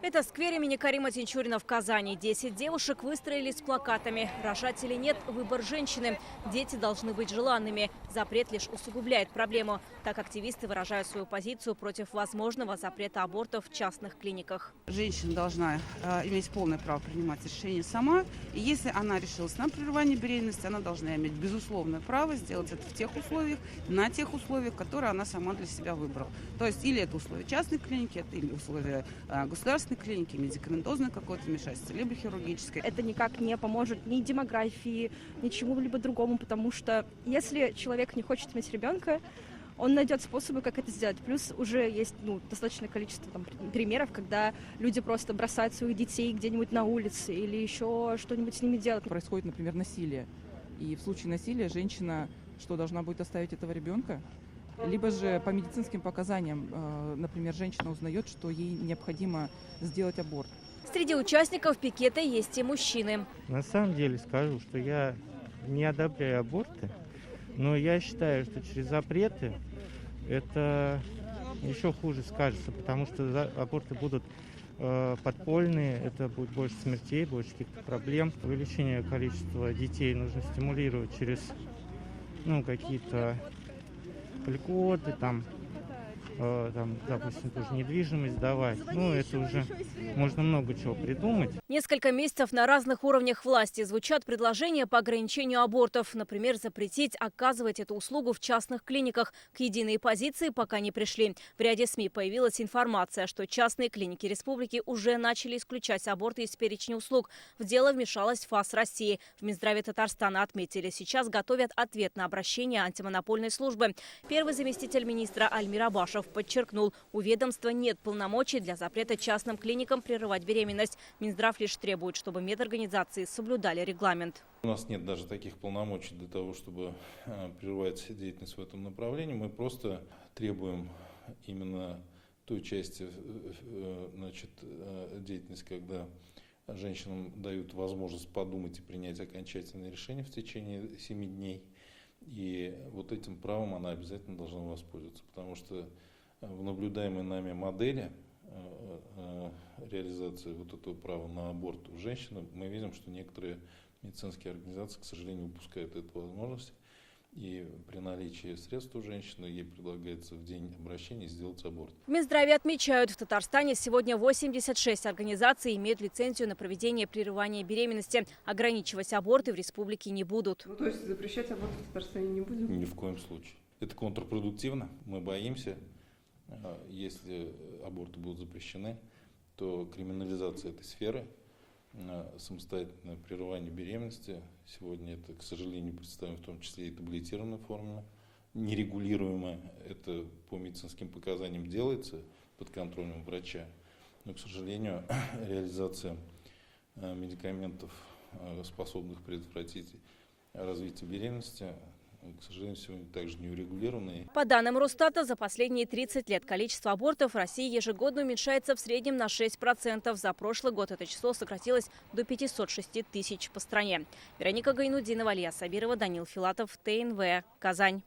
Это сквер имени Карима Тинчурина в Казани. 10 девушек выстроились с плакатами: «Рожать или нет – выбор женщины. Дети должны быть желанными. Запрет лишь усугубляет проблему». Так активисты выражают свою позицию против возможного запрета абортов в частных клиниках. Женщина должна иметь полное право принимать решение сама. И если она решилась на прерывание беременности, она должна иметь безусловное право сделать это в тех условиях, на тех условиях, которые она сама для себя выбрала. То есть или это условия частной клиники, это или условия государственной клиники, медикаментозное какое-то вмешательство, либо хирургическое. Это никак не поможет ни демографии, ни чему-либо другому, потому что если человек не хочет иметь ребенка, он найдет способы, как это сделать. Плюс уже есть достаточное количество примеров, когда люди просто бросают своих детей где-нибудь на улице или еще что-нибудь с ними делать. Происходит, например, насилие. И в случае насилия женщина что, должна будет оставить этого ребенка? Либо же по медицинским показаниям, например, женщина узнает, что ей необходимо сделать аборт. Среди участников пикета есть и мужчины. На самом деле скажу, что я не одобряю аборты, но я считаю, что через запреты это еще хуже скажется, потому что аборты будут подпольные, это будет больше смертей, больше каких-то проблем. Увеличение количества детей нужно стимулировать через какие-то льготы, допустим, тоже недвижимость давать. Это уже можно много чего придумать. Несколько месяцев на разных уровнях власти звучат предложения по ограничению абортов. Например, запретить оказывать эту услугу в частных клиниках. К единой позиции пока не пришли. В ряде СМИ появилась информация, что частные клиники республики уже начали исключать аборты из перечня услуг. В дело вмешалась ФАС России. В Минздраве Татарстана отметили, сейчас готовят ответ на обращение антимонопольной службы. Первый заместитель министра Альмир Абашев подчеркнул, у ведомства нет полномочий для запрета частным клиникам прерывать беременность. Минздрав лишь требует, чтобы медорганизации соблюдали регламент. У нас нет даже таких полномочий для того, чтобы прерывать деятельность в этом направлении. Мы просто требуем именно той части деятельности, когда женщинам дают возможность подумать и принять окончательное решение в течение 7 дней. И вот этим правом она обязательно должна воспользоваться, потому что в наблюдаемой нами модели реализации вот этого права на аборт у женщин мы видим, что некоторые медицинские организации, к сожалению, упускают эту возможность. И при наличии средств у женщины ей предлагается в день обращения сделать аборт. В Минздраве отмечают, в Татарстане сегодня 86 организаций имеют лицензию на проведение прерывания беременности. Ограничивать аборты в республике не будут. То есть запрещать аборт в Татарстане не будем? Ни в коем случае. Это контрпродуктивно. Мы боимся, если аборты будут запрещены, то криминализация этой сферы, самостоятельное прерывание беременности. Сегодня это, к сожалению, представлено в том числе и таблетированной форме, нерегулируемое. Это по медицинским показаниям делается под контролем врача. Но, к сожалению, реализация медикаментов, способных предотвратить развитие беременности, к сожалению, сегодня также не урегулированы. По данным Росстата, за последние 30 лет количество абортов в России ежегодно уменьшается в среднем на 6%. За прошлый год это число сократилось до 506 тысяч по стране. Вероника Гайнудинова, Алия Сабирова, Данил Филатов, ТНВ, Казань.